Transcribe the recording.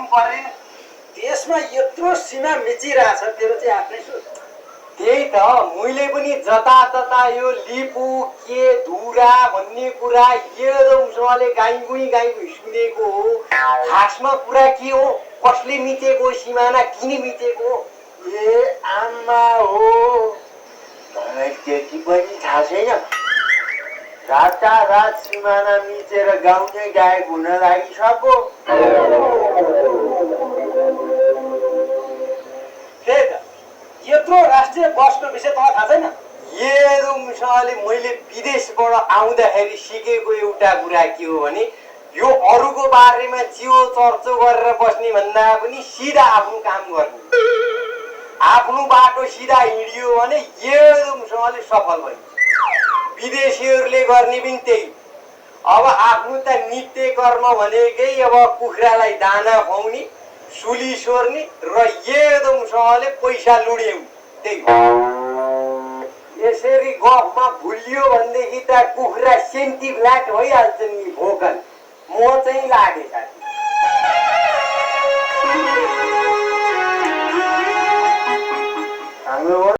गर्नु पर्दैन देशमा यत्रो सीमा मिचिरहेछ तेरो चाहिँ आफ्नै सोच त्यही त मैले पनि जतातता यो लिपु के धुरा भन्ने कुरा एकदमसँगले गाई सुनेको हो खासमा कुरा के हो कसले मिचेको सिमाना किन मिचेको ए आमा हो त्यति पनि थाहा छैन रातारात सिमाना मिचेर गाउँदै गायक हुन लागिसक्यो त्यही त यत्रो राष्ट्रिय बसको विषय तँलाई थाहा छैन एकदमसँगले मैले विदेशबाट आउँदाखेरि सिकेको एउटा कुरा के हो भने यो अरूको बारेमा चियो चर्चो गरेर बस्ने भन्दा पनि सिधा आफ्नो काम गर्ने आफ्नो बाटो सिधा हिँडियो भने एकदमसँगले सफल भइन्छ विदेशीहरूले गर्ने पनि त्यही अब आफ्नो त नित्य कर्म भनेकै अब कुखुरालाई दाना खुवाउने सुली सोर्ने र एकदमसँगले पैसा लुड्याउने त्यही हो यसरी गफमा भुलियो भनेदेखि त कुखुरा सेन्टी फ्ल्याट भइहाल्छ नि भोकल म चाहिँ लागे हाम्रो